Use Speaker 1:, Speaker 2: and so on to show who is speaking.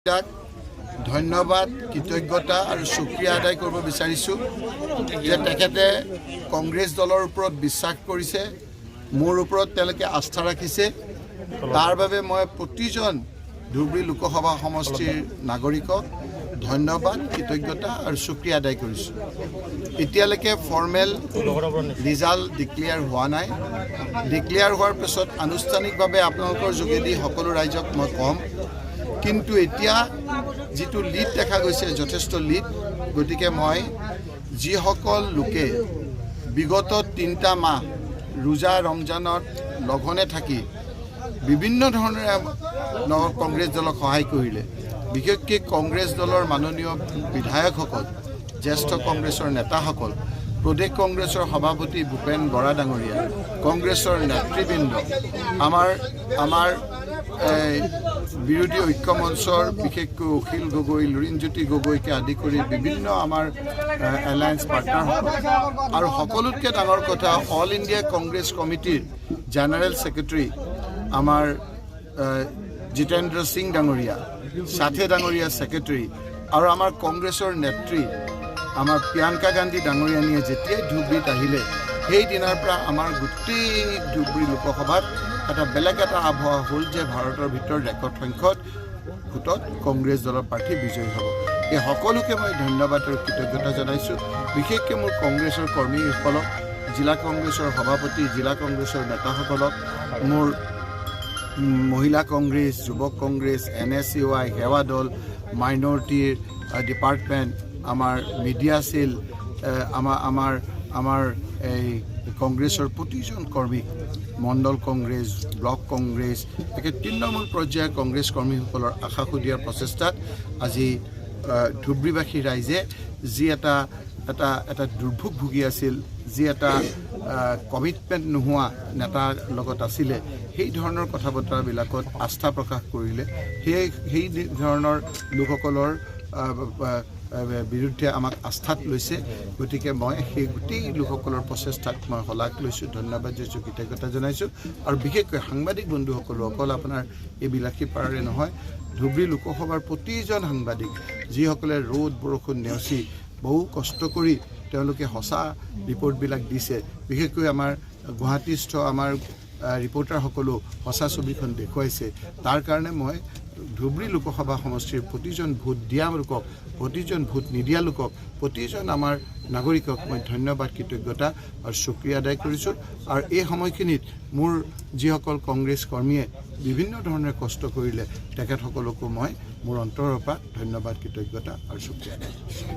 Speaker 1: নেতাক ধন্যবাদ কৃতজ্ঞতা আৰু শুক্ৰিয়া আদায় কৰিব বিচাৰিছোঁ যে তেখেতে কংগ্ৰেছ দলৰ ওপৰত বিশ্বাস কৰিছে, মোৰ ওপৰত তেওঁলোকে আস্থা ৰাখিছে। তাৰ বাবে মই প্ৰতিজন ধুবুৰী লোকসভা সমষ্টিৰ নাগৰিকক ধন্যবাদ কৃতজ্ঞতা আৰু শুক্ৰিয়া আদায় কৰিছোঁ। এতিয়ালৈকে ফৰ্মেল ৰিজাল্ট ডিক্লেয়াৰ হোৱা নাই। ডিক্লেয়াৰ হোৱাৰ পিছত আনুষ্ঠানিকভাৱে আপোনালোকৰ যোগেদি সকলো ৰাইজক মই ক'ম, কিন্তু এতিয়া যিটো লিড দেখা গৈছে যথেষ্ট লিড। গতিকে মই যিসকল লোকে বিগত 3টা মাহ ৰোজা ৰমজানত লঘনে থাকি বিভিন্ন ধৰণেৰে কংগ্ৰেছ দলক সহায় কৰিলে, বিশেষকৈ কংগ্ৰেছ দলৰ মাননীয় বিধায়কসকল, জ্যেষ্ঠ কংগ্ৰেছৰ নেতাসকল, প্ৰদেশ কংগ্ৰেছৰ সভাপতি ভূপেন বৰা ডাঙৰীয়া, কংগ্ৰেছৰ নেতৃবৃন্দ, আমাৰ বিৰোধী ঐক্য মঞ্চৰ বিশেষকৈ অখিল গগৈ, লুৰিণজ্যোতি গগৈকে আদি কৰি বিভিন্ন আমাৰ এলায়েন্স পাৰ্টনাৰসকল আৰু সকলোতকৈ ডাঙৰ কথা অল ইণ্ডিয়া কংগ্ৰেছ কমিটিৰ জেনেৰেল ছেক্ৰেটাৰী আমাৰ জিতেন্দ্ৰ সিং ডাঙৰীয়া, সাথে ডাঙৰীয়া ছেক্ৰেটাৰী আৰু আমাৰ কংগ্ৰেছৰ নেত্ৰী আমাৰ প্ৰিয়ংকা গান্ধী ডাঙৰীয়ানীয়ে যেতিয়াই ধুবুৰীত আহিলে সেই দিনাৰ পৰা আমাৰ গোটেই ধুবুৰী লোকসভাত এটা বেলেগ এটা আবহাৱা হ'ল যে ভাৰতৰ ভিতৰত ৰেকৰ্ড সংখ্যক ভোটত কংগ্ৰেছ দলৰ প্ৰাৰ্থী বিজয়ী হ'ব। এই সকলোকে মই ধন্যবাদ আৰু কৃতজ্ঞতা জনাইছোঁ। বিশেষকৈ মোৰ কংগ্ৰেছৰ কৰ্মীসকলক, জিলা কংগ্ৰেছৰ সভাপতি, জিলা কংগ্ৰেছৰ নেতাসকলক, মোৰ মহিলা কংগ্ৰেছ, যুৱক কংগ্ৰেছ, NSUI, সেৱা দল, মাইনৰিটিৰ ডিপাৰ্টমেণ্ট, আমাৰ মিডিয়া সেল, আমাৰ এই কংগ্ৰেছৰ প্ৰতিজন কৰ্মীক, মণ্ডল কংগ্ৰেছ, ব্লক কংগ্ৰেছ, একে তৃণমূল পৰ্যায়ৰ কংগ্ৰেছ কৰ্মীসকলৰ আশা সুদিয়াৰ প্ৰচেষ্টাত আজি ধুবুৰীবাসী ৰাইজে যি এটা দুৰ্ভোগ ভুগি আছিল, যি এটা কমিটমেণ্ট নোহোৱা নেতাৰ লগত আছিলে, সেই ধৰণৰ কথা বতৰাবিলাকত আস্থা প্ৰকাশ কৰিলে। সেই ধৰণৰ লোকসকলৰ বিৰুদ্ধে আমাক আস্থাত লৈছে। গতিকে মই সেই গোটেই লোকসকলৰ প্ৰচেষ্টাত মই শলাগ লৈছোঁ, ধন্যবাদ দিছোঁ, কৃতজ্ঞতা জনাইছোঁ। আৰু বিশেষকৈ সাংবাদিক বন্ধুসকলো, অকল আপোনাৰ এই বিলাসীপাৰাৰে নহয়, ধুবুৰী লোকসভাৰ প্ৰতিজন সাংবাদিক যিসকলে ৰ'দ বৰষুণ নেওচি বহু কষ্ট কৰি তেওঁলোকে সঁচা ৰিপৰ্টবিলাক দিছে, বিশেষকৈ আমাৰ গুৱাহাটীস্থ আমাৰ ৰিপৰ্টাৰসকলো সঁচা ছবিখন দেখুৱাইছে। তাৰ কাৰণে মই ধুবুৰী লোকসভা সমষ্টিৰ প্ৰতিজন ভোট দিয়া লোকক, প্ৰতিজন ভোট নিদিয়া লোকক, প্ৰতিজন আমাৰ নাগৰিকক মই ধন্যবাদ কৃতজ্ঞতা আৰু শুক্ৰিয়া আদায় কৰিছোঁ। আৰু এই সময়খিনিত মোৰ যিসকল কংগ্ৰেছ কৰ্মীয়ে বিভিন্ন ধৰণে কষ্ট কৰিলে তেখেতসকলকো মই মোৰ অন্তৰৰ পৰা ধন্যবাদ কৃতজ্ঞতা আৰু শুক্ৰিয়া আদায় কৰিছোঁ।